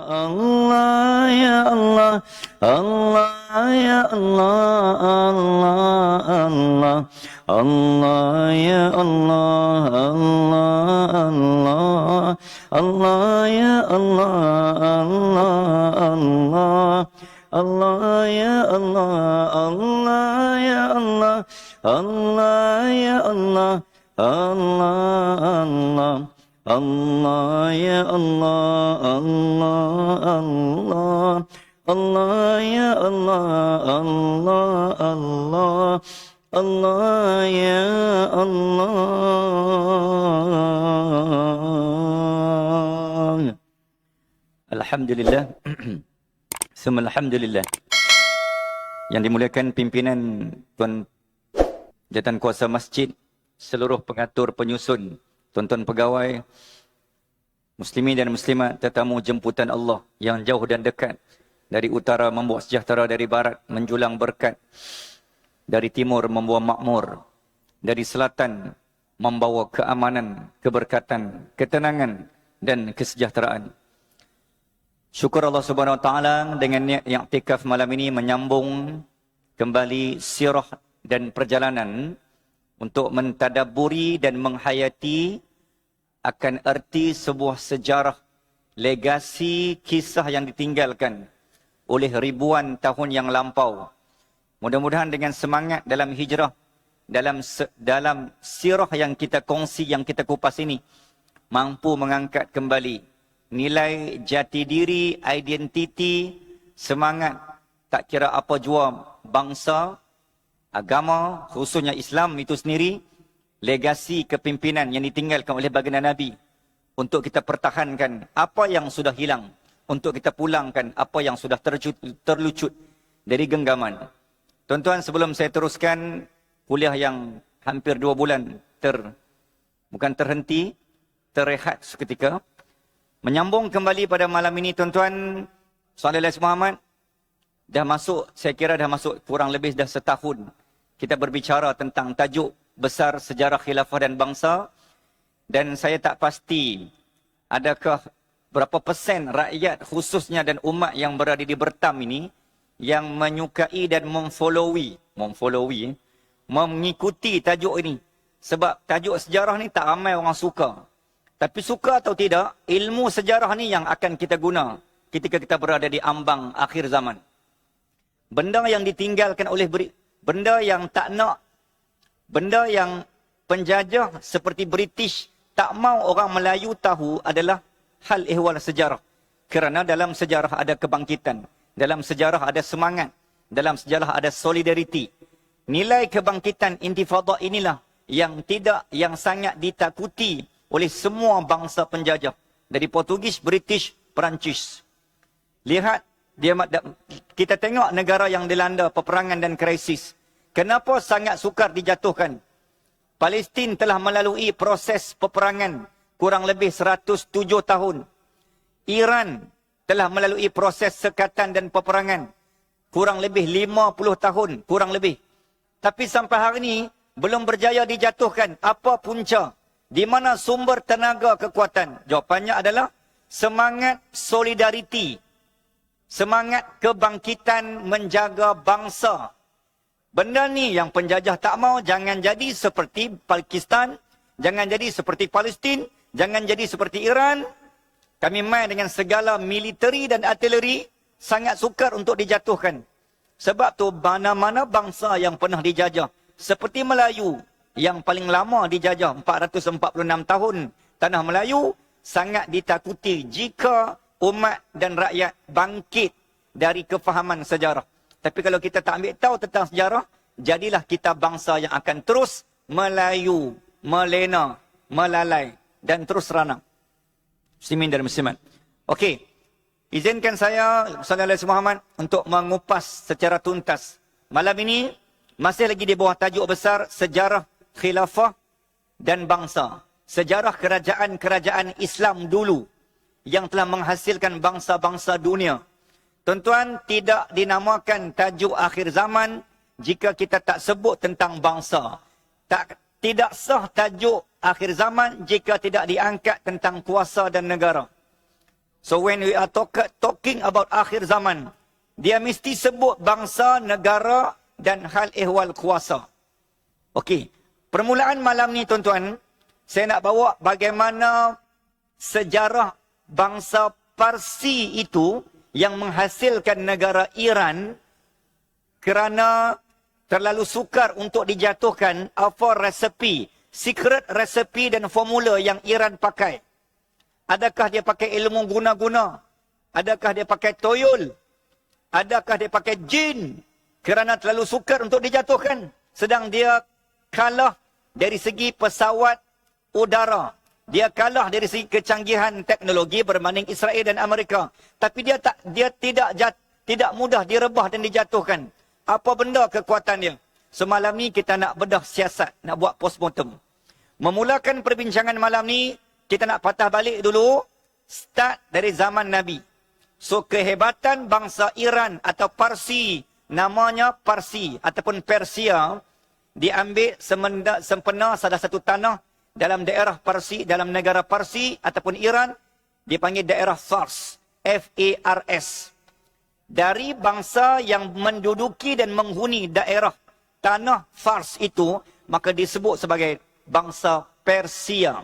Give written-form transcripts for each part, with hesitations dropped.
Allah ya Allah, Allah ya Allah, Allah, Allah ya Allah, Allah, Allah ya Allah, Allah, Allah ya Allah, Allah ya Allah, Allah ya Allah, Allah, Allah ya Allah, Allah, Allah ya Allah, Allah, Allah ya Allah. Alhamdulillah. Semua alhamdulillah. Yang dimuliakan pimpinan Tuan Jawatan Kuasa Masjid, seluruh pengatur penyusun, tuan-tuan pegawai, muslimin dan muslimat, tetamu jemputan Allah yang jauh dan dekat, dari utara membawa sejahtera, dari barat menjulang berkat, dari timur membawa makmur, dari selatan membawa keamanan, keberkatan, ketenangan dan kesejahteraan. Syukur Allah Subhanahu Wa Taala dengan niat i'tikaf malam ini menyambung kembali sirah dan perjalanan untuk mentadabburi dan menghayati akan erti sebuah sejarah, legasi, kisah yang ditinggalkan oleh ribuan tahun yang lampau. Mudah-mudahan dengan semangat dalam hijrah, dalam sirah yang kita kongsi, yang kita kupas ini, mampu mengangkat kembali nilai jati diri, identiti, semangat, tak kira apa jua bangsa, agama, khususnya Islam itu sendiri, legasi kepimpinan yang ditinggalkan oleh baginda Nabi, untuk kita pertahankan apa yang sudah hilang, untuk kita pulangkan apa yang sudah terlucut dari genggaman. Tuan-tuan, sebelum saya teruskan kuliah yang hampir 2 bulan bukan terhenti, terrehat seketika, menyambung kembali pada malam ini, tuan-tuan, Sallallahu Alaihi Muhammad, dah masuk, saya kira dah masuk kurang lebih dah setahun kita berbicara tentang tajuk besar sejarah khilafah dan bangsa, dan saya tak pasti adakah berapa persen rakyat khususnya dan umat yang berada di Bertam ini yang menyukai dan mengikuti tajuk ini. Sebab tajuk sejarah ni tak ramai orang suka. Tapi suka atau tidak, ilmu sejarah ni yang akan kita guna ketika kita berada di ambang akhir zaman. Benda yang ditinggalkan oleh benda yang tak nak, benda yang penjajah seperti British tak mau orang Melayu tahu adalah hal ehwal sejarah. Kerana dalam sejarah ada kebangkitan, dalam sejarah ada semangat, dalam sejarah ada solidariti. Nilai kebangkitan intifadah inilah yang sangat ditakuti oleh semua bangsa penjajah, dari Portugis, British, Perancis. Lihat, kita tengok negara yang dilanda peperangan dan krisis. Kenapa sangat sukar dijatuhkan? Palestin telah melalui proses peperangan kurang lebih 107 tahun. Iran telah melalui proses sekatan dan peperangan kurang lebih 50 tahun, kurang lebih. Tapi sampai hari ini belum berjaya dijatuhkan. Apa punca? Di mana sumber tenaga kekuatan? Jawapannya adalah semangat solidariti. Semangat kebangkitan menjaga bangsa. Benda ni yang penjajah tak mau. Jangan jadi seperti Pakistan. Jangan jadi seperti Palestin. Jangan jadi seperti Iran. Kami main dengan segala militeri dan artileri. Sangat sukar untuk dijatuhkan. Sebab tu mana-mana bangsa yang pernah dijajah. Seperti Melayu, yang paling lama dijajah 446 tahun, tanah Melayu, sangat ditakuti jika umat dan rakyat bangkit dari kefahaman sejarah. Tapi kalau kita tak ambil tahu tentang sejarah, jadilah kita bangsa yang akan terus Melayu, melena, melalai dan terus ranang. Muslimin dan muslimat. Okey, izinkan saya, Sallallahu Alaihi Muhammad, untuk mengupas secara tuntas. Malam ini masih lagi di bawah tajuk besar sejarah khilafah dan bangsa. Sejarah kerajaan-kerajaan Islam dulu yang telah menghasilkan bangsa-bangsa dunia. Tuan-tuan, tidak dinamakan tajuk akhir zaman jika kita tak sebut tentang bangsa. Tidak sah tajuk akhir zaman jika tidak diangkat tentang kuasa dan negara. So when we are talking about akhir zaman, dia mesti sebut bangsa, negara dan hal ehwal kuasa. Okey, permulaan malam ni tuan-tuan, saya nak bawa bagaimana sejarah bangsa Parsi itu yang menghasilkan negara Iran kerana terlalu sukar untuk dijatuhkan apa resepi, secret resepi dan formula yang Iran pakai. Adakah dia pakai ilmu guna-guna? Adakah dia pakai toyol? Adakah dia pakai jin? Kerana terlalu sukar untuk dijatuhkan. Sedang dia kalah dari segi pesawat udara. Dia kalah dari segi kecanggihan teknologi berbanding Israel dan Amerika. Tapi dia tidak mudah direbah dan dijatuhkan. Apa benda kekuatan dia? Semalam ni kita nak bedah siasat, nak buat postmortem. Memulakan perbincangan malam ni, kita nak patah balik dulu, start dari zaman Nabi. So kehebatan bangsa Iran atau Parsi, namanya Parsi ataupun Persia, diambil sempena salah satu tanah dalam daerah Parsi, dalam negara Parsi ataupun Iran, dipanggil daerah Fars, F-A-R-S. Dari bangsa yang menduduki dan menghuni daerah tanah Fars itu, maka disebut sebagai bangsa Persia.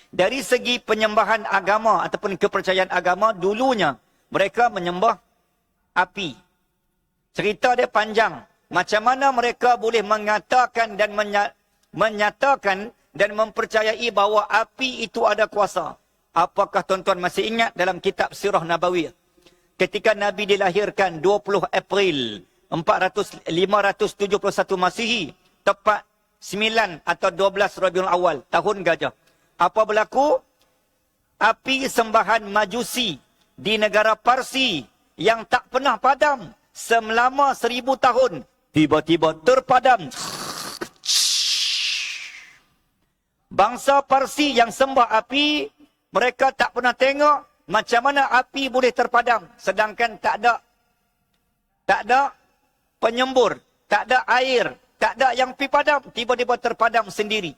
Dari segi penyembahan agama ataupun kepercayaan agama, dulunya mereka menyembah api. Cerita dia panjang. Macam mana mereka boleh mengatakan dan menyatakan dan mempercayai bahawa api itu ada kuasa. Apakah tuan-tuan masih ingat dalam kitab Sirah Nabawiyah? Ketika Nabi dilahirkan 20 April 571 Masihi, tepat 9 atau 12 Rabiul Awal, tahun gajah. Apa berlaku? Api sembahan Majusi di negara Parsi yang tak pernah padam selama 1000 tahun, tiba-tiba terpadam. Bangsa Parsi yang sembah api, mereka tak pernah tengok macam mana api boleh terpadam. Sedangkan tak ada penyembur, tak ada air, tak ada yang pergi padam, tiba-tiba terpadam sendiri.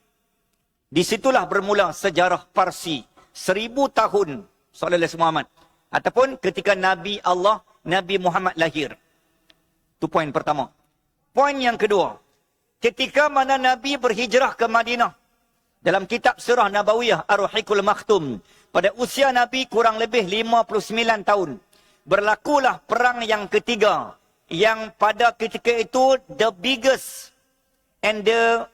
Disitulah bermula sejarah Parsi. 1000 tahun sallallahu alaihi Muhammad. Ataupun ketika Nabi Allah, Nabi Muhammad lahir. Itu poin pertama. Poin yang kedua. Ketika mana Nabi berhijrah ke Madinah. Dalam kitab Sirah Nabawiyah Ar-Ruhiqul Makhtum, pada usia Nabi kurang lebih 59 tahun, berlakulah perang yang ketiga, yang pada ketika itu the biggest and the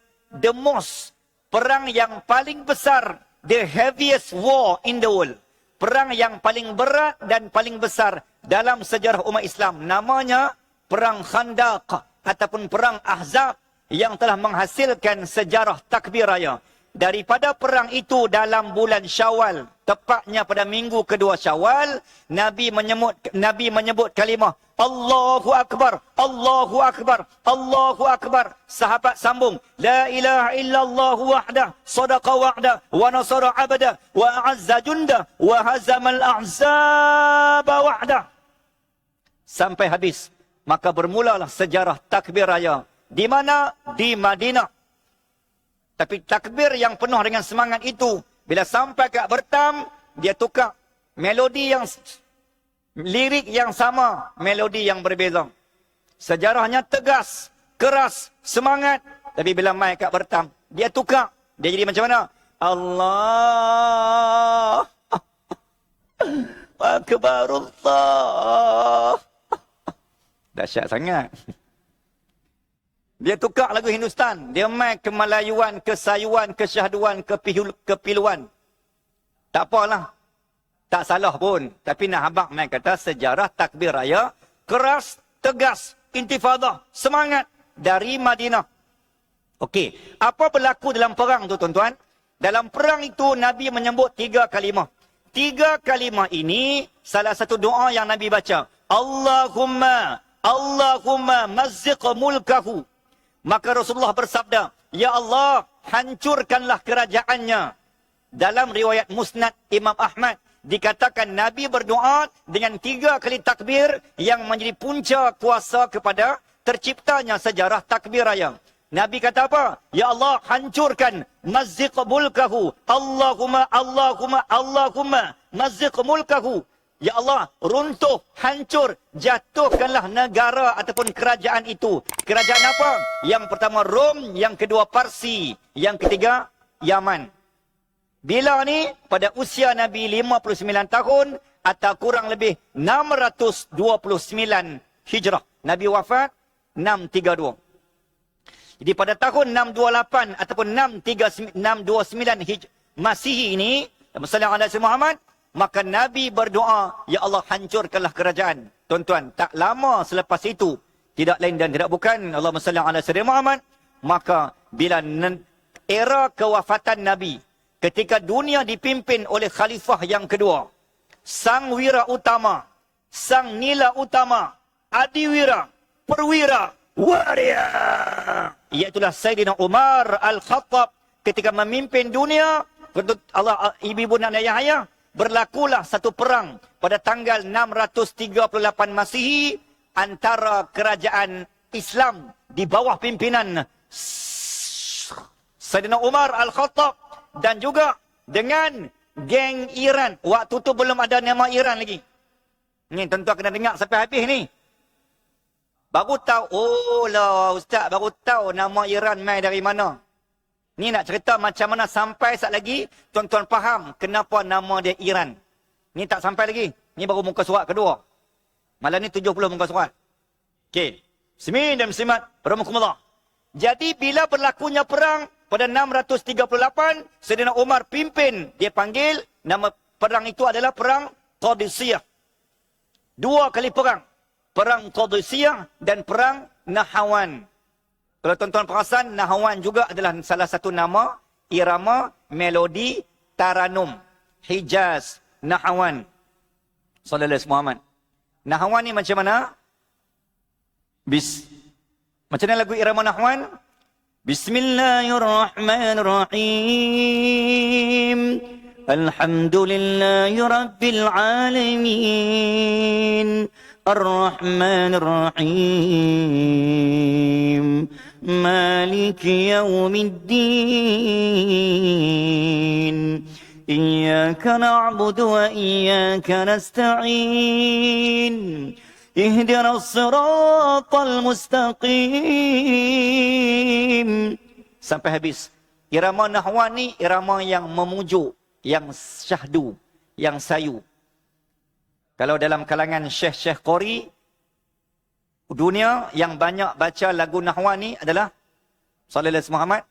most, perang yang paling besar, the heaviest war in the world, perang yang paling berat dan paling besar dalam sejarah umat Islam. Namanya Perang Khandaq ataupun Perang Ahzab, yang telah menghasilkan sejarah takbir raya. Daripada perang itu dalam bulan Syawal, tepatnya pada minggu kedua Syawal, Nabi menyebut kalimah Allahu Akbar, Allahu Akbar, Allahu Akbar. Sahabat sambung, La ilaha illallah wahdah, sadaqa wa'dah, wa nasara abda, wa a'azza junda, wa hazamal ahzaba wa'dah. Sampai habis. Maka bermulalah sejarah takbir raya. Di mana? Di Madinah. Tapi takbir yang penuh dengan semangat itu, bila sampai ke Bertam, dia tukar melodi yang, lirik yang sama, melodi yang berbeza. Sejarahnya tegas, keras, semangat. Tapi bila mai kat Bertam, dia tukar. Dia jadi macam mana? Allah Akbarullah. Dahsyat sangat. Dia tukar lagu Hindustan. Dia main ke Melayuan, ke Sayuan, ke Syahduan, ke Piluan. Tak apalah. Tak salah pun. Tapi nak habaq main kata sejarah takbir raya. Keras, tegas, intifadah, semangat dari Madinah. Okey. Apa berlaku dalam perang tu tuan-tuan? Dalam perang itu Nabi menyebut 3 kalimah. 3 kalimah ini salah satu doa yang Nabi baca. Allahumma mazziq mulkahu. Maka Rasulullah bersabda, Ya Allah, hancurkanlah kerajaannya. Dalam riwayat Musnad Imam Ahmad, dikatakan Nabi berdoa dengan 3 kali takbir yang menjadi punca kuasa kepada terciptanya sejarah takbir raya. Nabi kata apa? Ya Allah, hancurkan mazziq mulkahu. Allahumma, Allahumma, Allahumma, mazziq mulkahu. Ya Allah, runtuh, hancur, jatuhkanlah negara ataupun kerajaan itu. Kerajaan apa? Yang pertama Rom, yang kedua Parsi, yang ketiga Yaman. Bila ni? Pada usia Nabi 59 tahun atau kurang lebih 629 Hijrah. Nabi wafat 632. Jadi pada tahun 628 ataupun 629 Masihi ini, Sallallahu Alaihi Muhammad, maka Nabi berdoa, Ya Allah, hancurkanlah kerajaan. Tuan-tuan, tak lama selepas itu, tidak lain dan tidak bukan, Allahumma salli ala sayyidina Muhammad, maka bila era kewafatan Nabi, ketika dunia dipimpin oleh khalifah yang kedua, sang wira utama, sang nila utama, adiwira, perwira, waria, iaitulah Sayyidina Umar Al-Khattab, ketika memimpin dunia, Allah, ibu-ibu dan ayah-ayah, berlakulah satu perang pada tanggal 638 Masihi antara kerajaan Islam di bawah pimpinan Sayyidina Umar Al-Khattab dan juga dengan geng Iran. Waktu tu belum ada nama Iran lagi. Ni tentu kena dengar sampai habis ni. Baru tahu, oh lah Ustaz, baru tahu nama Iran mai dari mana. Ni nak cerita macam mana sampai saat lagi, tuan-tuan faham kenapa nama dia Iran. Ni tak sampai lagi. Ni baru muka surat kedua. Malam ni 70 muka surat. Okey. Muslimin dan muslimat, rahmatullah. Jadi bila berlakunya perang pada 638, Sayyidina Umar pimpin, dia panggil, nama perang itu adalah perang Qadisiyah. 2 kali perang. Perang Qadisiyah dan perang Nahawan. Kalau tuan-tuan perasan, Nahawan juga adalah salah satu nama, irama, melodi, taranum. Hijaz, Nahawan. Sallallahu Alaihi Muhammad. Nahawan ni macam mana? Macam mana lagu irama Nahawan? Bismillahirrahmanirrahim. Alhamdulillahi Rabbil Alamin. Ar-Rahmanir-Rahim. Maliki Yawmiddin. Iyyaka na'budu wa iyyaka nasta'in. Ihdinas siratal mustaqim. Sampai habis. Irama Nahwan ni irama yang memujuk, yang syahdu, yang sayu. Kalau dalam kalangan syekh-syekh qori dunia yang banyak baca lagu Nahwan ni adalah Sallallahu Alaihi Muhammad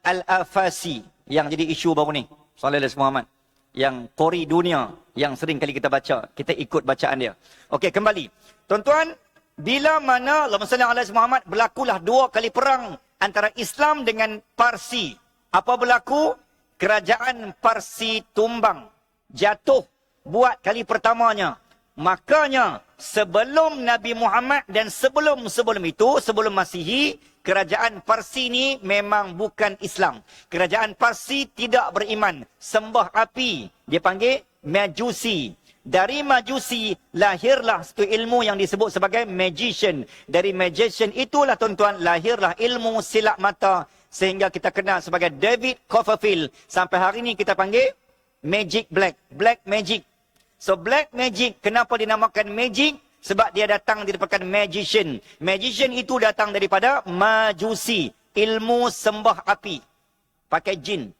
Al-Afasi yang jadi isu baru ni. Sallallahu Alaihi Muhammad yang qori dunia yang sering kali kita baca, kita ikut bacaan dia. Okey, kembali. Tuan-tuan, bila mana Sallallahu Alaihi Muhammad berlakulah 2 kali perang antara Islam dengan Parsi. Apa berlaku? Kerajaan Parsi tumbang, jatuh buat kali pertamanya. Makanya sebelum Nabi Muhammad dan sebelum itu, sebelum Masihi, kerajaan Parsi ni memang bukan Islam. Kerajaan Parsi tidak beriman, sembah api. Dia panggil Majusi. Dari Majusi lahirlah satu ilmu yang disebut sebagai magician. Dari magician itulah tuan-tuan lahirlah ilmu silap mata sehingga kita kenal sebagai David Copperfield. Sampai hari ini kita panggil magic black, black magic. So black magic, kenapa dinamakan magic? Sebab dia datang daripada magician. Magician itu datang daripada Majusi, ilmu sembah api, pakai jin.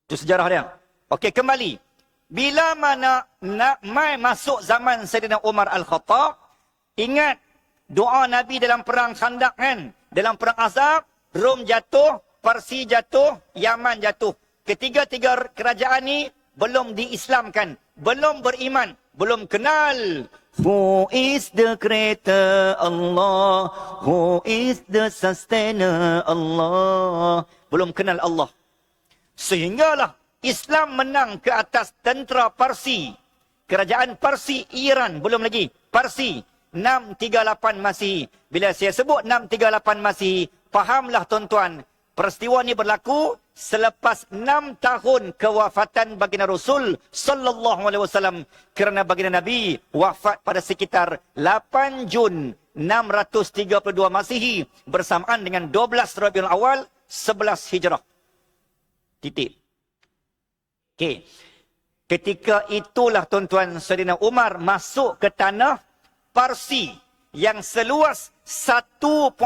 Itu sejarah dia. Okey, kembali. Bila mana nak mai masuk zaman Sayyidina Umar Al-Khattab, ingat doa Nabi dalam perang Khandaq kan? Dalam perang Ahzab, Rom jatuh, Parsi jatuh, Yaman jatuh. Ketiga-tiga kerajaan ni belum diislamkan, belum beriman, belum kenal who is the creator Allah, who is the sustainer Allah. Belum kenal Allah. Sehinggalah Islam menang ke atas tentera Parsi. Kerajaan Parsi, Iran, belum lagi. Parsi, 638 Masihi. Bila saya sebut 638 Masihi, fahamlah tuan-tuan, peristiwa ni berlaku selepas 6 tahun kewafatan baginda Rasul sallallahu alaihi wasallam, kerana baginda Nabi wafat pada sekitar 8 Jun 632 Masihi bersamaan dengan 12 Rabiul Awal 11 Hijrah. Titik. Okey. Ketika itulah tuan-tuan Saidina Umar masuk ke tanah Parsi yang seluas 1.65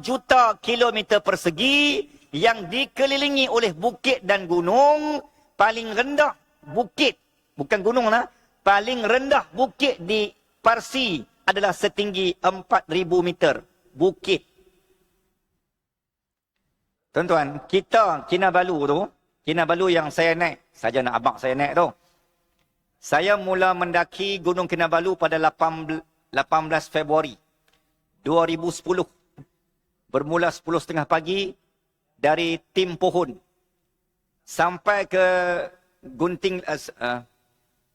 juta kilometer persegi, yang dikelilingi oleh bukit dan gunung. Paling rendah bukit, bukan gunung lah, paling rendah bukit di Parsi adalah setinggi 4,000 meter. Bukit. Tuan-tuan, kita Kinabalu yang saya naik, saja nak abang saya naik tu. Saya mula mendaki Gunung Kinabalu pada 18 Februari 2010. Bermula 10.30 pagi dari Tim Pohon sampai ke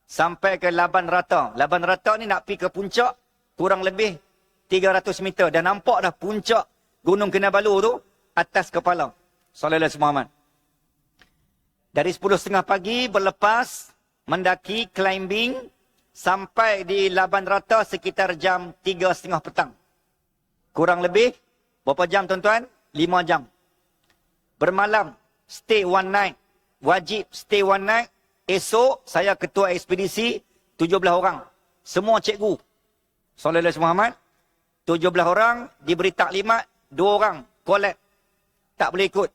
sampai ke Laban Rata. Laban Rata ni nak pergi ke puncak kurang lebih 300 meter dan nampak dah puncak Gunung Kinabalu tu atas kepala. Sallallahu alaihi wasallam. Dari 10.30 pagi berlepas mendaki climbing sampai di Laban Rata sekitar jam 3.30 petang. Kurang lebih berapa jam tuan-tuan? 5 jam. Bermalam, stay one night. Wajib stay one night. Esok saya ketua ekspedisi 17 orang. Semua cikgu. Sallallahu alaihi Muhammad. 17 orang diberi taklimat, 2 orang collapse. Tak boleh ikut.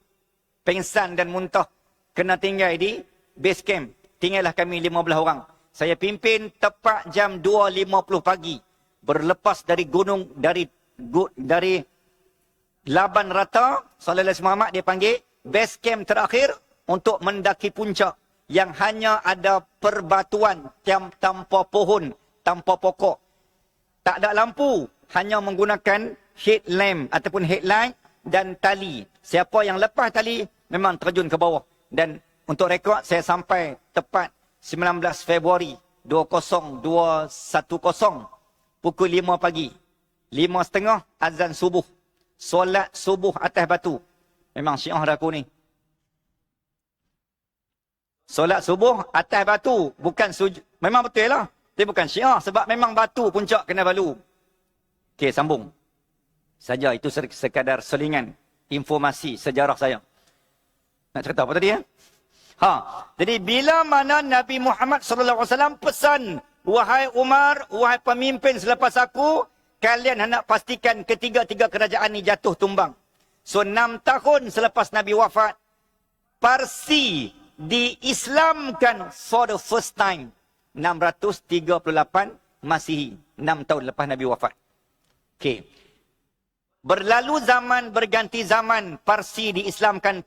Pengsan dan muntah. Kena tinggal di base camp. Tinggallah kami 15 orang. Saya pimpin tepat jam 2.50 pagi. Berlepas dari gunung, dari Laban Rata, Sallallahu alaihi Muhammad dia panggil base camp terakhir untuk mendaki puncak yang hanya ada perbatuan tanpa pohon, tanpa pokok. Tak ada lampu, hanya menggunakan headlamp ataupun headlight dan tali. Siapa yang lepas tali memang terjun ke bawah. Dan untuk rekod saya sampai tepat 19 Februari 20210 pukul 5 pagi. 5.30 azan subuh. Solat subuh atas batu. Memang syiah dah aku ni. Solat subuh atas batu. Bukan sujud. Memang betul lah. Tapi bukan syiah. Sebab memang batu puncak Kinabalu. Okey, sambung. Saja itu sekadar selingan informasi sejarah saya. Nak cerita apa tadi ya? Jadi bila mana Nabi Muhammad SAW pesan, wahai Umar, wahai pemimpin selepas aku, kalian hendak pastikan ketiga-tiga kerajaan ni jatuh tumbang. So 6 tahun selepas Nabi wafat, Parsi diislamkan for the first time. 638 Masihi. 6 tahun lepas Nabi wafat. Okey. Berlalu zaman, berganti zaman, Parsi diislamkan,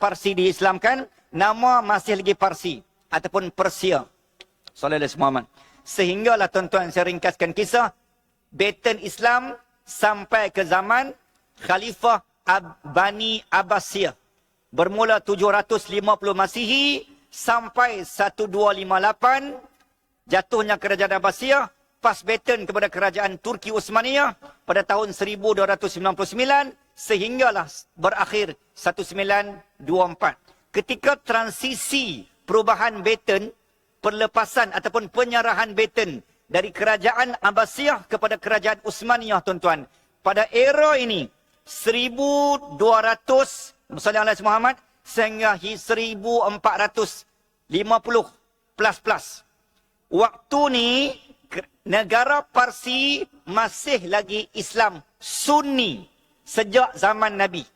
nama masih lagi Parsi ataupun Persia. Sallallahu alaihi Muhammad. Sehinggalah tuan-tuan saya ringkaskan kisah, batin Islam sampai ke zaman Khalifah Bani Abbasiyah. Bermula 750 Masihi sampai 1258 jatuhnya kerajaan Abbasiyah. Pas batin kepada kerajaan Turki Uthmaniyah pada tahun 1299 sehinggalah berakhir 1924. Ketika transisi perubahan batin, perlepasan ataupun penyerahan batin dari kerajaan Abbasiyah kepada kerajaan Uthmaniyah tuan-tuan. Pada era ini 1200 Sallallahu Muhammad sehingga 1450 plus. Waktu ni negara Parsi masih lagi Islam Sunni sejak zaman Nabi.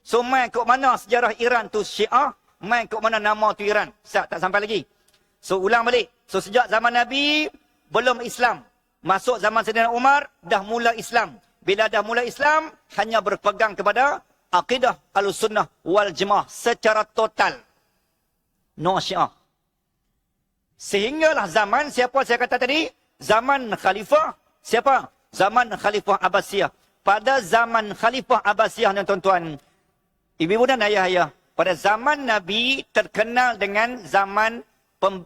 So main kok mana sejarah Iran tu Syiah, main kok mana nama tu Iran. Tak sampai lagi. So ulang balik. So sejak zaman Nabi belum Islam. Masuk zaman Saidina Umar dah mula Islam. Bila dah mula Islam hanya berpegang kepada akidah Ahlussunnah wal Jamaah secara total. No Syiah. Sehinggalah zaman, siapa saya kata tadi? Zaman Khalifah. Siapa? Zaman Khalifah Abbasiyah. Pada zaman Khalifah Abbasiyah, tuan-tuan, ibu-ibu dan ayah-ayah, pada zaman Nabi terkenal dengan zaman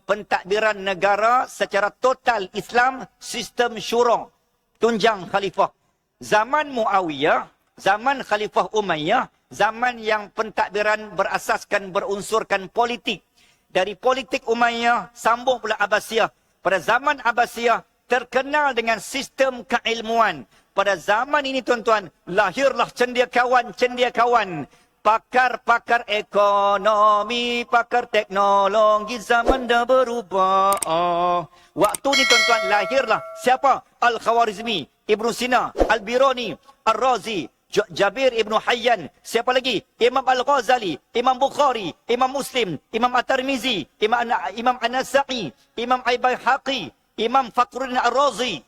pentadbiran negara secara total Islam, sistem syura, tunjang Khalifah. Zaman Muawiyah, zaman Khalifah Umayyah, Zaman yang pentadbiran berasaskan berunsurkan politik. Dari politik Umayyah sambung pula Abbasiyah. Pada zaman Abbasiyah terkenal dengan sistem keilmuan. Pada zaman ini tuan-tuan, lahirlah cendekiawan-cendekiawan. Pakar-pakar ekonomi, pakar teknologi, zaman dah berubah. Waktu ni tuan-tuan, lahirlah siapa? Al-Khawarizmi, Ibn Sina, Al-Biruni, Al-Razi, Jabir Ibn Hayyan, siapa lagi? Imam Al-Ghazali, Imam Bukhari, Imam Muslim, Imam At-Tirmizi, Imam An-Nasa'i, Imam Al-Baihaqi, Imam Fakhruddin Ar-Razi,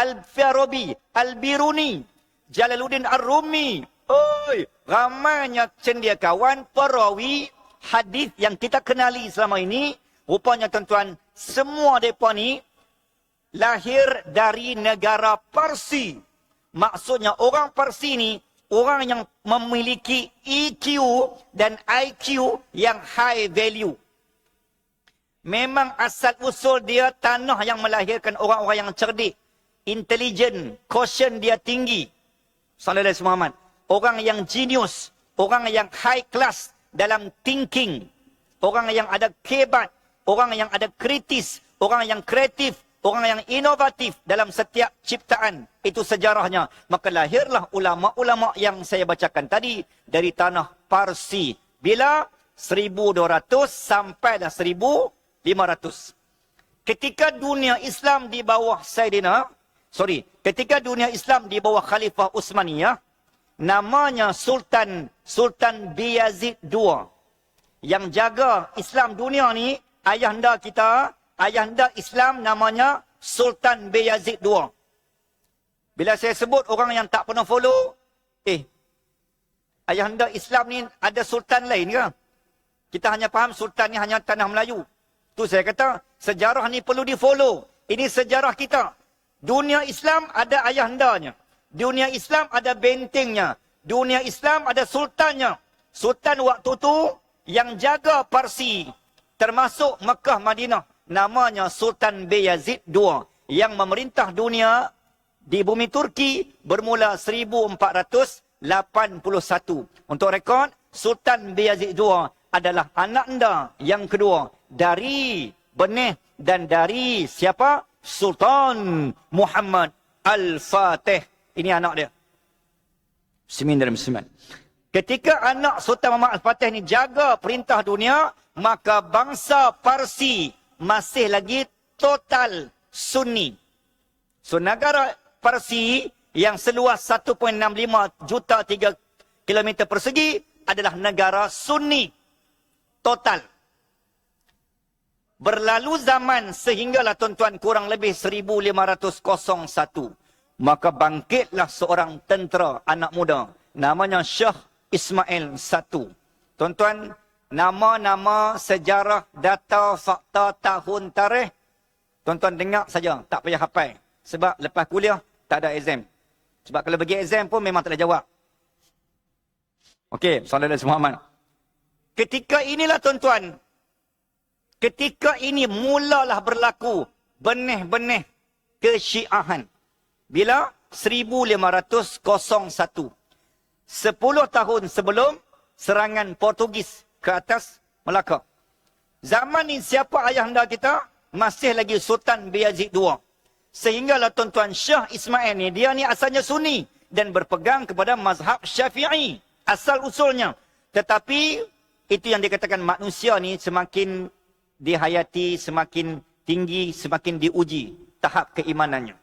Al-Farabi, Al-Biruni, Jalaluddin Ar-Rumi. Oi, ramainya cendekiawan, perawi hadis yang kita kenali selama ini. Rupanya tuan-tuan, semua mereka ni lahir dari negara Parsi. Maksudnya orang Parsi ni orang yang memiliki EQ dan IQ yang high value. Memang asal usul dia tanah yang melahirkan orang-orang yang cerdik, intelligent, quotient dia tinggi. Sallallahu alaihi wasallam. Orang yang genius, orang yang high class dalam thinking, orang yang ada kebat, orang yang ada kritis, orang yang kreatif, orang yang inovatif dalam setiap ciptaan. Itu sejarahnya. Maka lahirlah ulama-ulama yang saya bacakan tadi dari tanah Parsi. Bila? 1200 sampai 1500. Ketika dunia Islam di bawah ketika dunia Islam di bawah Khalifah Utsmaniyah, namanya Sultan Bayazid II. Yang jaga Islam dunia ni, ayahanda Islam namanya Sultan Bayazid II. Bila saya sebut orang yang tak pernah follow, ayahanda Islam ni ada sultan lain ke? Kita hanya faham sultan ni hanya tanah Melayu. Tu saya kata, sejarah ni perlu di-follow. Ini sejarah kita. Dunia Islam ada ayahandanya. Dunia Islam ada bentengnya. Dunia Islam ada sultannya. Sultan waktu tu yang jaga Parsi, termasuk Mekah, Madinah, namanya Sultan Bayazid II, yang memerintah dunia di bumi Turki bermula 1481. Untuk rekod, Sultan Bayazid II adalah anak anda yang kedua dari benih dan dari siapa? Sultan Muhammad Al-Fatih. Ini anak dia. Bismillahirrahmanirrahim. Ketika anak Sultan Muhammad Al-Fatih ni jaga perintah dunia, maka bangsa Parsi masih lagi total Sunni. So negara Parsi yang seluas 1.65 juta 3 kilometer persegi adalah negara Sunni total. Berlalu zaman sehinggalah tuan-tuan kurang lebih 1501. Maka bangkitlah seorang tentera anak muda. Namanya Syekh Ismail I. Tuan-tuan, nama-nama, sejarah, data, fakta, tahun, tarikh, tuan-tuan dengar saja. Tak payah hafal. Sebab lepas kuliah, tak ada exam. Sebab kalau bagi exam pun memang tak ada jawab. Okey, sallallahu alaihi wasallam. Ketika inilah tuan-tuan, ketika ini mulalah berlaku benih-benih kesyiahan. Bila? 1501. 10 tahun sebelum serangan Portugis ke atas Melaka. Zaman ini siapa ayahanda kita? Masih lagi Sultan Bayazid II. Sehinggalah tuan-tuan, Syekh Ismail ni, dia ni asalnya Sunni dan berpegang kepada mazhab Syafi'i. Asal usulnya. Tetapi itu yang dikatakan manusia ni semakin dihayati, semakin tinggi, semakin diuji tahap keimanannya.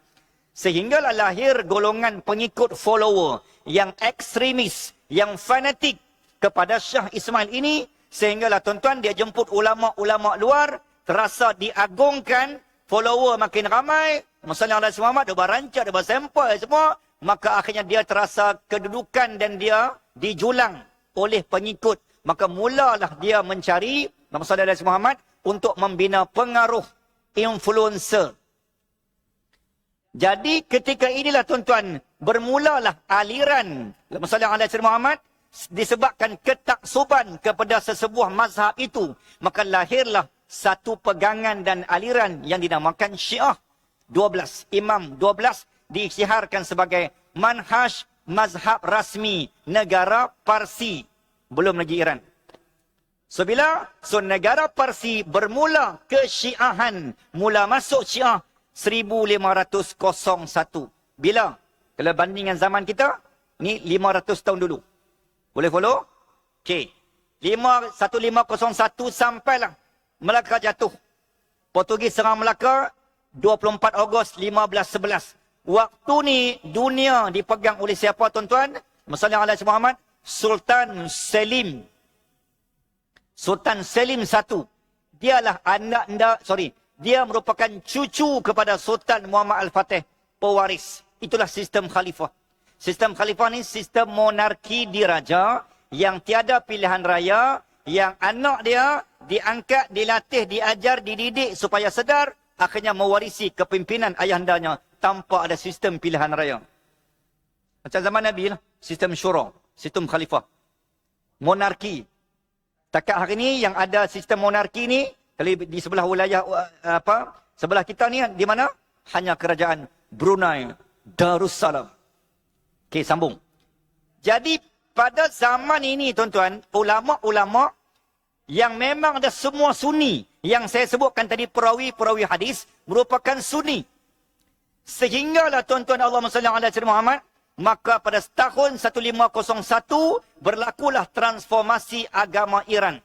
Sehinggalah lahir golongan pengikut follower yang ekstremis, yang fanatik kepada Syekh Ismail ini. Sehinggalah tuan-tuan dia jemput ulama-ulama luar, terasa diagungkan, follower makin ramai. Masalah Allah SWT, dia berancak, dia bersampai semua. Maka akhirnya dia terasa kedudukan dan dia dijulang oleh pengikut. Maka mulalah dia mencari Masalah Allah SWT untuk membina pengaruh influencer. Jadi ketika inilah tuan-tuan, bermulalah aliran Masalah Allah Muhammad disebabkan ketaksuban kepada sesebuah mazhab itu. Maka lahirlah satu pegangan dan aliran yang dinamakan Syiah 12. Imam 12 diisytiharkan sebagai manhaj mazhab rasmi negara Parsi. Belum lagi Iran. So negara Parsi bermula kesyiahan, mula masuk Syiah 1501. Bila? Kalau bandingan zaman kita, ni 500 tahun dulu. Boleh follow? Okey. 1501 sampailah Melaka jatuh. Portugis serang Melaka 24 Ogos 1511. Waktu ni dunia dipegang oleh siapa tuan-tuan? Masalah Allah Muhammad, Sultan Selim. Sultan Selim I. Dialah dia merupakan cucu kepada Sultan Muhammad Al-Fatih, pewaris. Itulah sistem khalifah. Sistem khalifah ni sistem monarki diraja yang tiada pilihan raya, yang anak dia diangkat, dilatih, diajar, dididik supaya sedar, akhirnya mewarisi kepimpinan ayahandanya tanpa ada sistem pilihan raya. Macam zaman Nabi lah, sistem syura, sistem khalifah. Monarki. Takat hari ni yang ada sistem monarki ni, kalau di sebelah wilayah sebelah kita ni di mana? Hanya kerajaan Brunei Darussalam. Okey, sambung. Jadi pada zaman ini tuan-tuan, ulama-ulama yang memang ada semua Sunni, yang saya sebutkan tadi perawi-perawi hadis merupakan Sunni. Sehinggalah tuan-tuan Allahumma salli ala sayyidina Muhammad, maka pada tahun 1501 berlakulah transformasi agama Iran.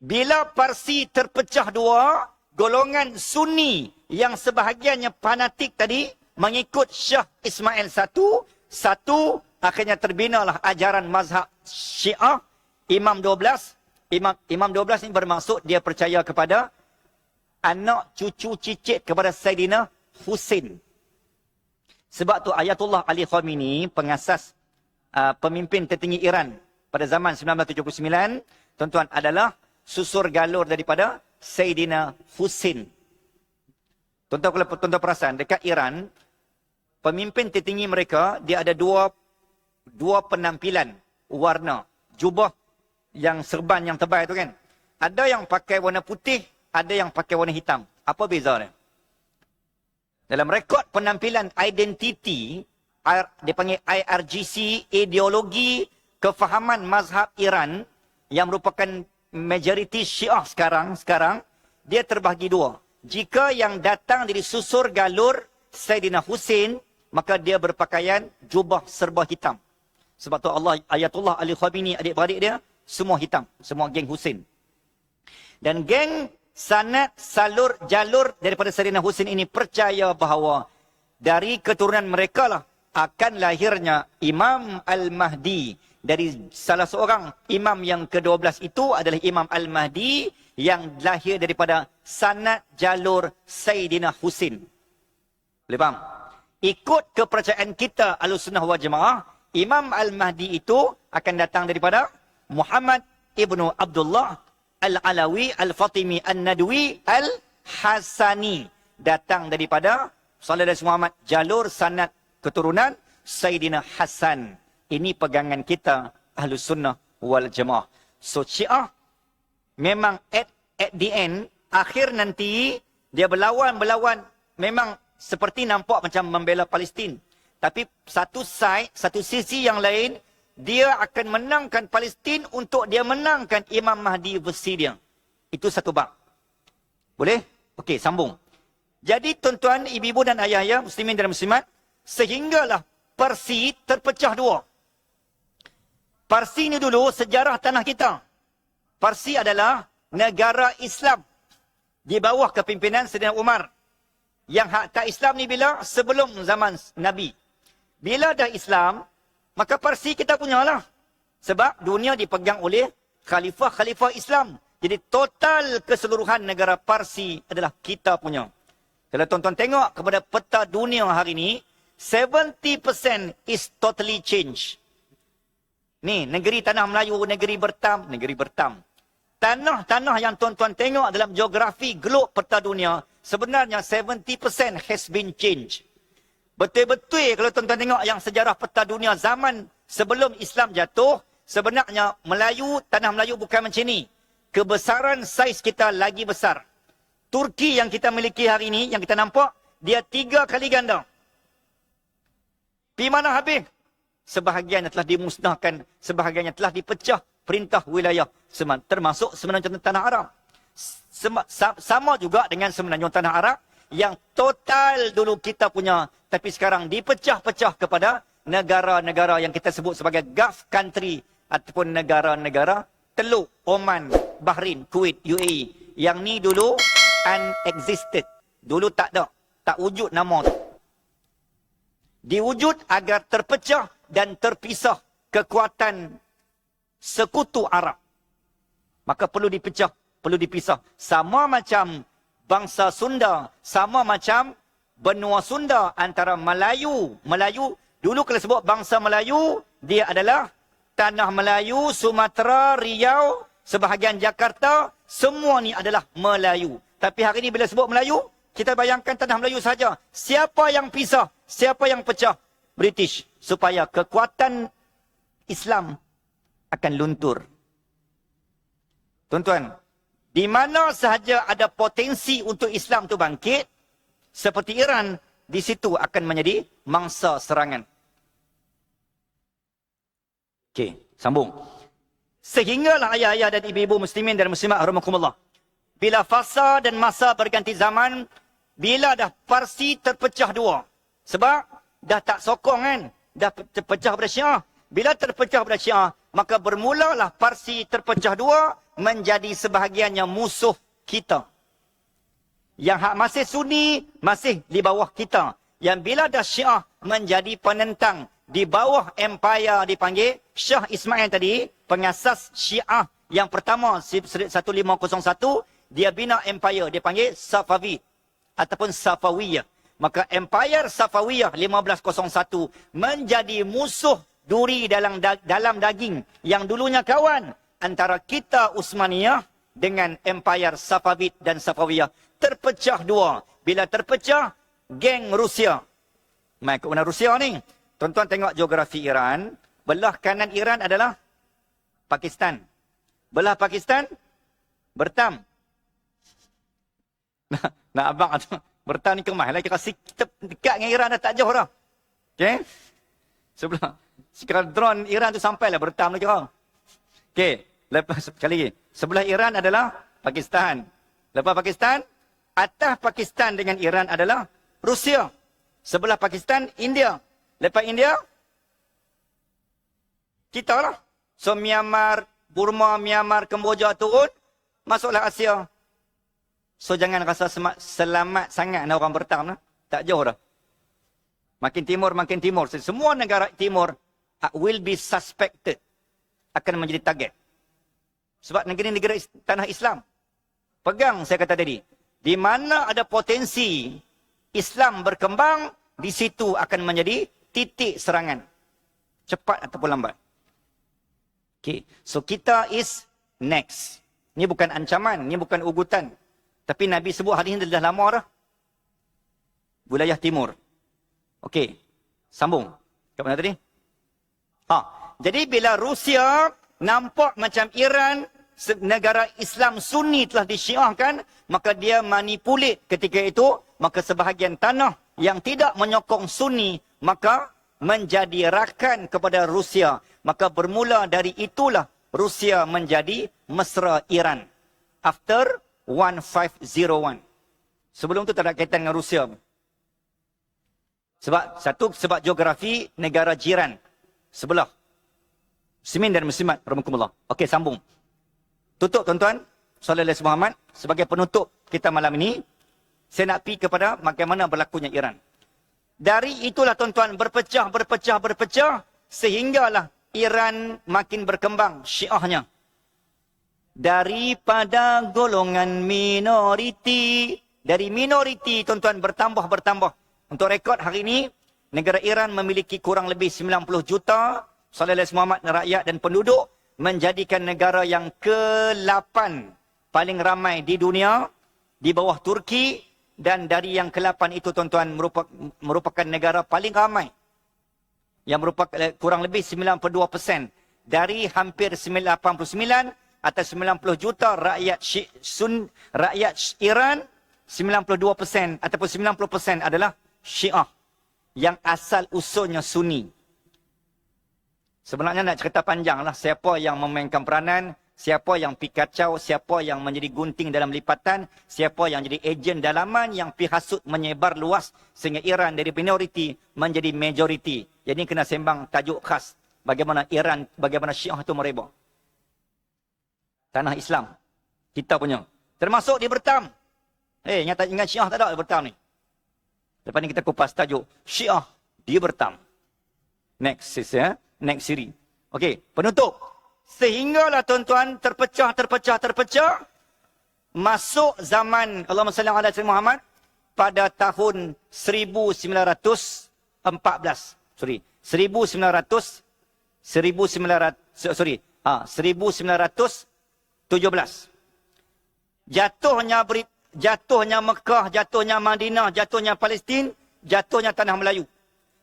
Bila Parsi terpecah dua, golongan Sunni yang sebahagiannya fanatik tadi mengikut Syah Ismail satu, akhirnya terbinalah ajaran mazhab Syiah. Imam 12 ini bermaksud dia percaya kepada anak cucu cicit kepada Saidina Husin. Sebab tu Ayatullah Ali Khamenei, pengasas pemimpin tertinggi Iran pada zaman 1979, tuan-tuan, adalah susur galur daripada Saidina Husin. Tuan-tuan, kalau tuan-tuan perasan, dekat Iran, pemimpin tertinggi mereka, dia ada dua penampilan warna. Jubah yang serban yang tebal tu kan. Ada yang pakai warna putih, ada yang pakai warna hitam. Apa beza dia? Dalam rekod penampilan identiti, dia panggil IRGC, ideologi kefahaman mazhab Iran, yang merupakan majoriti Syiah sekarang, dia terbahagi dua. Jika yang datang dari susur galur Saidina Husin, maka dia berpakaian jubah serba hitam. Sebab tu Ayatullah Ali Khamenei, adik-beradik dia, semua hitam. Semua geng Husin. Dan geng sanad jalur daripada Saidina Husin ini percaya bahawa dari keturunan mereka lah akan lahirnya Imam Al-Mahdi. Dari salah seorang imam yang ke-12 itu adalah Imam Al-Mahdi yang lahir daripada sanad jalur Saidina Husin. Boleh faham? Ikut kepercayaan kita Ahlussunnah wal Jamaah, Imam Al-Mahdi itu akan datang daripada Muhammad ibnu Abdullah Al-Alawi Al-Fatimi An-Nadwi Al-Hasani. Datang daripada sallallahu alaihi Muhammad, jalur sanad keturunan Sayyidina Hasan. Ini pegangan kita Ahlussunnah wal Jamaah. So Syiah memang at the end, akhir nanti dia berlawan, memang seperti nampak macam membela Palestin. Tapi satu sisi yang lain, dia akan menangkan Palestin untuk dia menangkan Imam Mahdi versi dia. Itu satu bab. Boleh? Okey, sambung. Jadi tuan-tuan, ibu-ibu dan ayah-ayah, muslimin dan muslimat, sehinggalah Parsi terpecah dua. Parsi ni dulu sejarah tanah kita. Parsi adalah negara Islam di bawah kepimpinan Saidina Umar. Yang hak tak Islam ni bila? Sebelum zaman Nabi. Bila dah Islam, maka Parsi kita punyalah. Sebab dunia dipegang oleh khalifah-khalifah Islam. Jadi total keseluruhan negara Parsi adalah kita punya. Kalau tuan-tuan tengok kepada peta dunia hari ini, 70% is totally change. Ni, negeri tanah Melayu, negeri bertam. Tanah-tanah yang tuan-tuan tengok dalam geografi globe peta dunia, sebenarnya 70% has been changed. Betul-betul kalau tuan-tuan tengok yang sejarah peta dunia zaman sebelum Islam jatuh, sebenarnya tanah Melayu bukan macam ni. Kebesaran saiz kita lagi besar. Turki yang kita miliki hari ini, yang kita nampak, dia 3 kali ganda. Pi mana habis? Sebahagiannya telah dimusnahkan, sebahagiannya telah dipecah perintah wilayah, termasuk semenanjung tanah Arab. Sama juga dengan semenanjung tanah Arab yang total dulu kita punya, tapi sekarang dipecah-pecah kepada negara-negara yang kita sebut sebagai Gulf country ataupun negara-negara Teluk, Oman, Bahrain, Kuwait, UAE. Yang ni dulu unexisted. Dulu tak ada, tak wujud nama tu. Diwujud agar terpecah dan terpisah kekuatan sekutu Arab. Maka perlu dipecah, perlu dipisah. Sama macam bangsa Sunda, sama macam benua Sunda antara Melayu. Melayu, dulu kalau sebut bangsa Melayu, dia adalah Tanah Melayu, Sumatera, Riau, sebahagian Jakarta, semua ni adalah Melayu. Tapi hari ini bila sebut Melayu, kita bayangkan Tanah Melayu saja. Siapa yang pisah? Siapa yang pecah? British. Supaya kekuatan Islam akan luntur. Tuan-tuan, di mana sahaja ada potensi untuk Islam tu bangkit, seperti Iran, di situ akan menjadi mangsa serangan. Okey, sambung. Sehinggalah ayah-ayah dan ibu-ibu muslimin dan muslimat rahimakumullah. Bila fasa dan masa berganti zaman, bila dah Parsi terpecah dua. Sebab dah tak sokong kan, dah terpecah pada Syiah. Bila terpecah pada Syiah, maka bermulalah Parsi terpecah dua menjadi sebahagiannya musuh kita. Yang hak masih Sunni, masih di bawah kita. Yang bila dah Syiah menjadi penentang, di bawah empire dipanggil Shah Ismail tadi, pengasas Syiah yang pertama 1501, dia bina empire, dia panggil Safavid ataupun Safawiyah. Maka empire Safawiyah 1501 menjadi musuh duri dalam daging yang dulunya kawan antara kita Utsmaniyah dengan empire Safavid dan Safawiyah. Terpecah dua. Bila terpecah, geng Rusia. Mai ke mana Rusia ni? Tuan-tuan tengok geografi Iran. Belah kanan Iran adalah Pakistan. Belah Pakistan, Bertam. Nak abang tu, Bertam ni kemah lah. Kira kita dekat dengan Iran dah tak jauh dah. Okay? Sebelah. Sekarang drone Iran tu sampai lah Bertam tu kira. Okay. Lepas, sekali lagi. Sebelah Iran adalah Pakistan. Lepas Pakistan, atas Pakistan dengan Iran adalah Rusia. Sebelah Pakistan, India. Lepas India, kita lah. So, Myanmar, Burma, Myanmar, Kemboja turun, masuklah Asia. So, jangan rasa selamat sangat nak orang Bertam lah. Tak jauh dah. Makin timur. Semua negara timur will be suspected. Akan menjadi target. Sebab negeri-negeri tanah Islam. Pegang saya kata tadi. Di mana ada potensi Islam berkembang, di situ akan menjadi titik serangan. Cepat ataupun lambat. Okay. So kita is next. Ini bukan ancaman, ini bukan ugutan. Tapi Nabi sebut hari ini dah lama dah. Wilayah timur. Okey. Sambung. Kat mana tadi? Jadi bila Rusia nampak macam Iran, negara Islam Sunni telah disyiahkan, maka dia manipulit ketika itu, maka sebahagian tanah yang tidak menyokong Sunni, maka menjadi rakan kepada Rusia. Maka bermula dari itulah Rusia menjadi mesra Iran. After 1501. Sebelum itu tak ada kaitan dengan Rusia. Sebab geografi negara jiran. Sebelah. Muslimin dan muslimat, rahmatullah. Okey, sambung. Tutup tuan-tuan. Sallallahu alaihi Muhammad. Sebagai penutup kita malam ini, saya nak pergi kepada bagaimana berlakunya Iran. Dari itulah tuan-tuan berpecah, sehinggalah Iran makin berkembang Syiahnya. Daripada golongan minoriti, dari minoriti tuan-tuan bertambah. Untuk rekod hari ini, negara Iran memiliki kurang lebih 90 juta sallallahu alaihi Muhammad rakyat dan penduduk, menjadikan negara yang ke-8 paling ramai di dunia, di bawah Turki, dan dari yang ke-8 itu tuan-tuan merupakan negara paling ramai, yang merupakan kurang lebih 92% dari hampir 89 atau 90 juta rakyat Iran, 92% ataupun 90% adalah Syiah. yang asal usulnya Sunni. Sebenarnya nak cerita panjang lah siapa yang memainkan peranan, siapa yang pi kacau, siapa yang menjadi gunting dalam lipatan, siapa yang jadi ejen dalaman yang pi hasut menyebar luas sehingga Iran dari minoriti menjadi majoriti. Jadi kena sembang tajuk khas bagaimana Iran, bagaimana Syiah itu merebak. Tanah Islam kita punya. Termasuk di Bertam. Ingat Syiah tak ada di Bertam ni. Lepas ni kita kupas tajuk Syiah di Bertam. Next series. Okey, penutup. Sehinggalah tuan-tuan terpecah. Masuk zaman Allahumma salli ala Sayyidina Muhammad pada tahun 1917. Jatuhnya Mekah, jatuhnya Madinah, jatuhnya Palestin, jatuhnya tanah Melayu.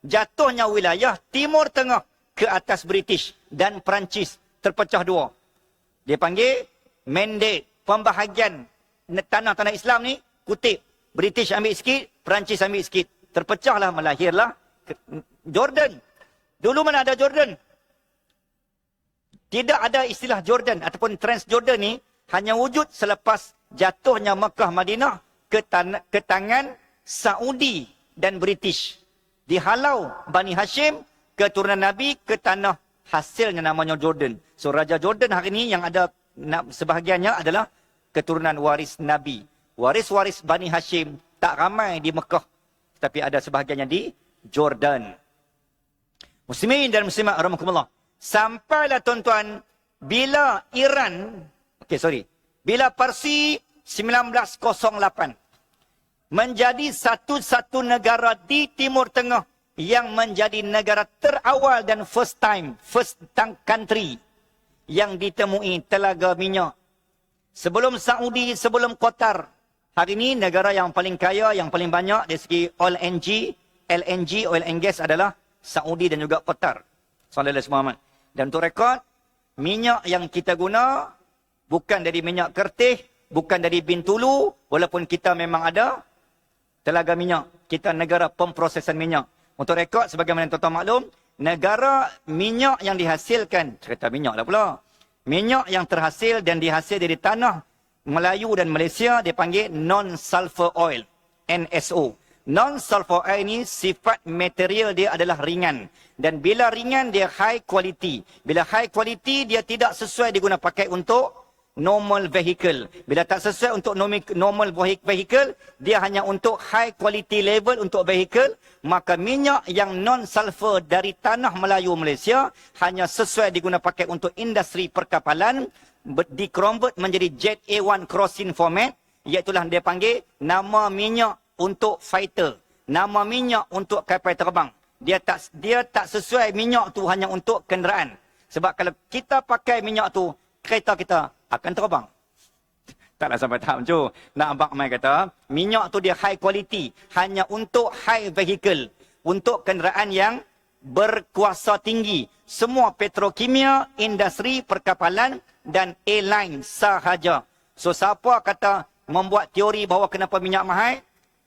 Jatuhnya wilayah Timur Tengah ke atas British dan Perancis terpecah dua. Dia panggil mandate, pembahagian tanah-tanah Islam ni, kutip. British ambil sikit, Perancis ambil sikit. Terpecahlah, melahirlah Jordan. Dulu mana ada Jordan? Tidak ada istilah Jordan ataupun Transjordan ni, hanya wujud selepas jatuhnya Mekah Madinah ke tangan Saudi dan British. Dihalau Bani Hashim, keturunan Nabi ke tanah hasilnya namanya Jordan. So Raja Jordan hari ini yang ada sebahagiannya adalah keturunan waris Nabi. Waris-waris Bani Hashim tak ramai di Mekah, tapi ada sebahagiannya di Jordan. Muslimin dan muslimat rahimakumullah. Sampailah tuan-tuan bila bila Parsi 1908 menjadi satu-satu negara di Timur Tengah yang menjadi negara terawal dan first country yang ditemui telaga minyak. Sebelum Saudi, sebelum Qatar. Hari ini negara yang paling kaya, yang paling banyak dari segi LNG, oil and gas adalah Saudi dan juga Qatar. Sallallahu Muhammad. Dan untuk rekod, minyak yang kita guna bukan dari minyak kertih, bukan dari Bintulu, walaupun kita memang ada telaga minyak. Kita negara pemprosesan minyak. Untuk rekod, sebagaimana tuan-tuan maklum, negara minyak yang dihasilkan, cerita minyak lah pula. Minyak yang terhasil dan dihasil dari tanah Melayu dan Malaysia, dipanggil non-sulfur oil, NSO. Non-sulfur oil ini sifat material dia adalah ringan. Dan bila ringan, dia high quality. Bila high quality, dia tidak sesuai diguna pakai untuk normal vehicle. Bila tak sesuai untuk normal vehicle, dia hanya untuk high quality level untuk vehicle. Maka minyak yang non-sulfur dari tanah Melayu Malaysia hanya sesuai diguna pakai untuk industri perkapalan, di-convert menjadi Jet A1 crossing format, iaitulah dia panggil nama minyak untuk fighter, nama minyak untuk kapal terbang. Dia tak sesuai minyak tu hanya untuk kenderaan. Sebab kalau kita pakai minyak tu, kereta kita akan terbang. Taklah sampai tahap tu. Nak abang mai kata, minyak tu dia high quality. Hanya untuk high vehicle. Untuk kenderaan yang berkuasa tinggi. Semua petrokimia, industri, perkapalan dan airline sahaja. So siapa kata membuat teori bahawa kenapa minyak mahal,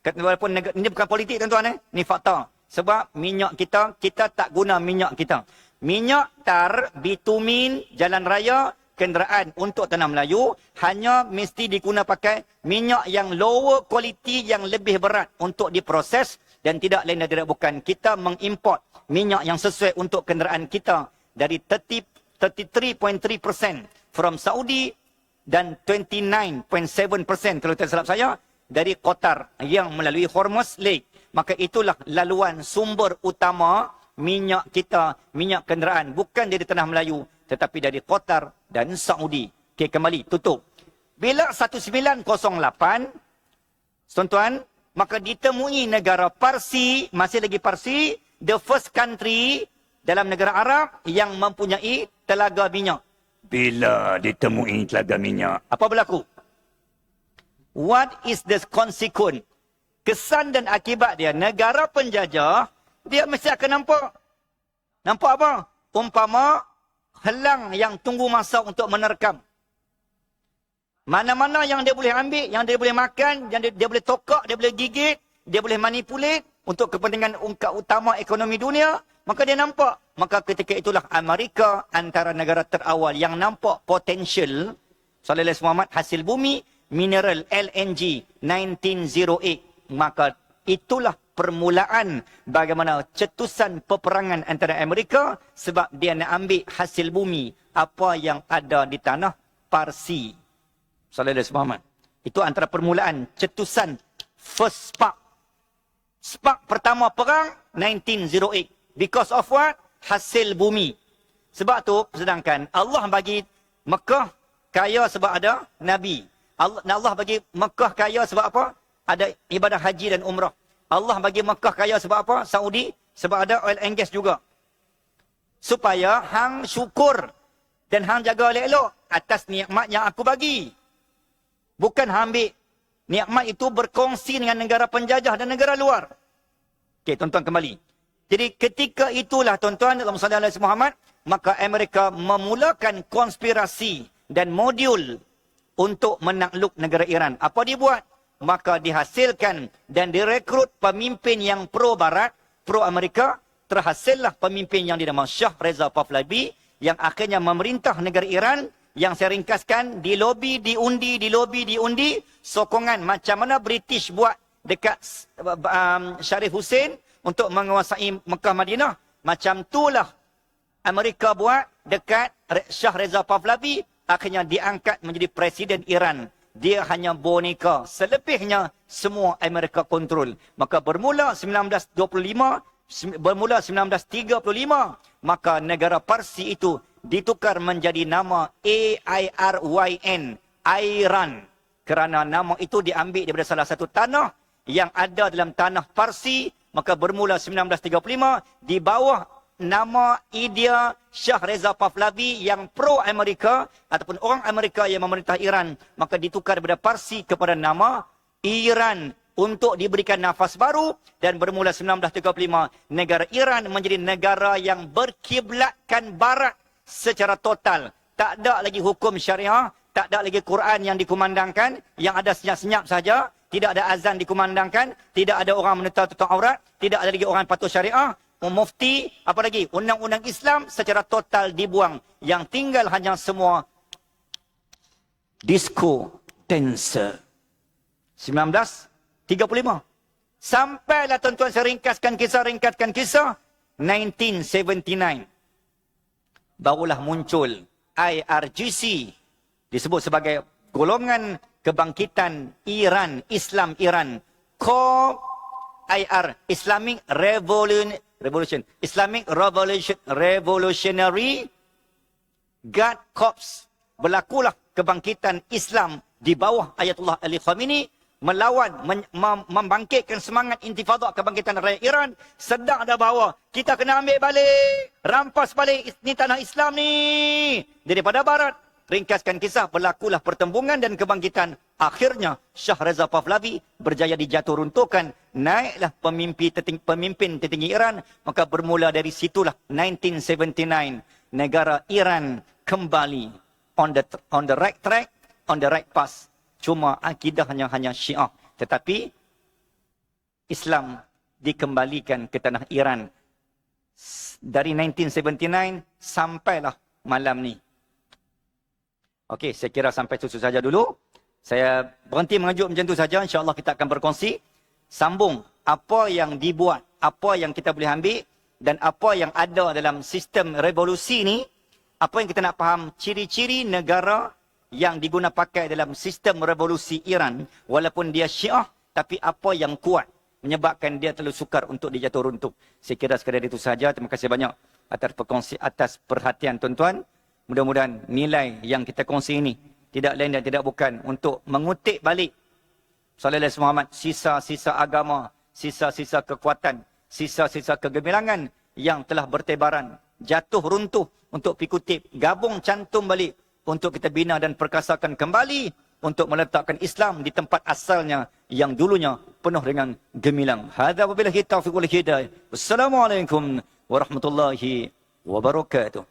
walaupun ini bukan politik tuan-tuan, ni fakta. Sebab minyak kita tak guna minyak kita. Minyak tar, bitumin, jalan raya, kenderaan untuk tanah Melayu hanya mesti diguna pakai minyak yang lower quality, yang lebih berat untuk diproses, dan tidak lain dan tidak bukan kita mengimport minyak yang sesuai untuk kenderaan kita dari 33.3% from Saudi dan 29.7% kalau tak silap saya dari Qatar yang melalui Hormuz Lake. Maka itulah laluan sumber utama minyak kita, minyak kenderaan, bukan dari tanah Melayu tetapi dari Qatar dan Saudi. Okey, kembali tutup. Bila 1908 tuan-tuan, maka ditemui negara Parsi, masih lagi Parsi, the first country dalam negara Arab yang mempunyai telaga minyak. Bila ditemui telaga minyak, apa berlaku? What is the consequence? Kesan dan akibat dia, negara penjajah, dia mesti akan nampak. Nampak apa? Umpama helang yang tunggu masa untuk menerkam. Mana-mana yang dia boleh ambil, yang dia boleh makan, yang dia boleh tokak, dia boleh gigit, dia boleh manipulate, untuk kepentingan utama ekonomi dunia, maka dia nampak. Maka ketika itulah Amerika antara negara terawal yang nampak potensial Sallallahu Muhammad hasil bumi, mineral LNG 1908. Maka itulah permulaan bagaimana cetusan peperangan antara Amerika sebab dia nak ambil hasil bumi apa yang ada di tanah Parsi. Sallallahu Muhammad. Itu antara permulaan cetusan first spark. Spark pertama perang 1908. Because of what? Hasil bumi. Sebab tu sedangkan Allah bagi Mekah kaya sebab ada Nabi. Allah bagi Mekah kaya sebab apa? Ada ibadah haji dan umrah. Allah bagi Mekah kaya sebab apa? Saudi sebab ada oil and gas juga. Supaya hang syukur dan hang jaga elok-elok atas nikmat yang aku bagi. Bukan hang ambil nikmat itu berkongsi dengan negara penjajah dan negara luar. Okey, tuan-tuan kembali. Jadi ketika itulah tuan-tuan dalam Sallallahu Muhammad, maka Amerika memulakan konspirasi dan modul untuk menakluk negara Iran. Apa dia buat? Maka dihasilkan dan direkrut pemimpin yang pro-Barat, pro-Amerika. Terhasillah pemimpin yang dinamakan Shah Reza Pahlavi yang akhirnya memerintah negara Iran yang saya ringkaskan dilobi, diundi, sokongan macam mana British buat dekat Sharif Hussein untuk menguasai Mekah Madinah. Macam itulah Amerika buat dekat Shah Reza Pahlavi, akhirnya diangkat menjadi presiden Iran. Dia hanya boneka. Selebihnya semua Amerika kontrol. Maka bermula 1925, bermula 1935, maka negara Parsi itu ditukar menjadi nama AIRYN, Iran. Kerana nama itu diambil daripada salah satu tanah yang ada dalam tanah Parsi. Maka bermula 1935 di bawah nama idea Shah Reza Pahlavi yang pro-Amerika ataupun orang Amerika yang memerintah Iran. Maka ditukar daripada Parsi kepada nama Iran untuk diberikan nafas baru. Dan bermula 1935 negara Iran menjadi negara yang berkiblatkan Barat secara total. Tak ada lagi hukum syariah, tak ada lagi Quran yang dikumandangkan, yang ada senyap-senyap saja. Tidak ada azan dikumandangkan, tidak ada orang menutup aurat, tidak ada lagi orang patuh syariah, mufti, apa lagi? Undang-undang Islam secara total dibuang. Yang tinggal hanya semua disco dancer. 1935. Sampailah tuan-tuan saya ringkaskan kisah, 1979. Barulah muncul IRGC, disebut sebagai golongan kebangkitan Iran, Islam Iran. IR, Islamic Revolution, Islamic Revolutionary Guard Corps. Berlakulah kebangkitan Islam di bawah Ayatullah Ali Khamenei, melawan, membangkitkan semangat intifada kebangkitan rakyat Iran. Sedang ada bahawa kita kena ambil balik, rampas balik ni tanah Islam ni daripada Barat. Ringkaskan kisah, berlakulah pertembungan dan kebangkitan. Akhirnya Shah Reza Pahlavi berjaya dijatuh runtuhkan. Naiklah pemimpin tertinggi Iran. Maka bermula dari situlah 1979 negara Iran kembali on the right track, on the right path. Cuma akidahnya hanya Syiah. Tetapi Islam dikembalikan ke tanah Iran. Dari 1979 sampailah malam ni. Okey, saya kira sampai itu saja dulu. Saya berhenti mengajuk macam itu saja. InsyaAllah kita akan berkongsi. Sambung apa yang dibuat, apa yang kita boleh ambil dan apa yang ada dalam sistem revolusi ni. Apa yang kita nak faham, ciri-ciri negara yang diguna pakai dalam sistem revolusi Iran. Walaupun dia Syiah, tapi apa yang kuat menyebabkan dia terlalu sukar untuk dijatuh runtuh. Saya kira sekadar itu saja. Terima kasih banyak atas perhatian tuan-tuan. Mudah-mudahan nilai yang kita kongsi ini tidak lain dan tidak bukan untuk mengutip balik Sallallahu Muhammad, sisa-sisa agama, sisa-sisa kekuatan, sisa-sisa kegemilangan yang telah bertebaran, jatuh runtuh untuk pikutip, gabung cantum balik untuk kita bina dan perkasakan kembali untuk meletakkan Islam di tempat asalnya yang dulunya penuh dengan gemilang. Hadza wabillahi taufiq wal hidayah. Wassalamualaikum warahmatullahi wabarakatuh.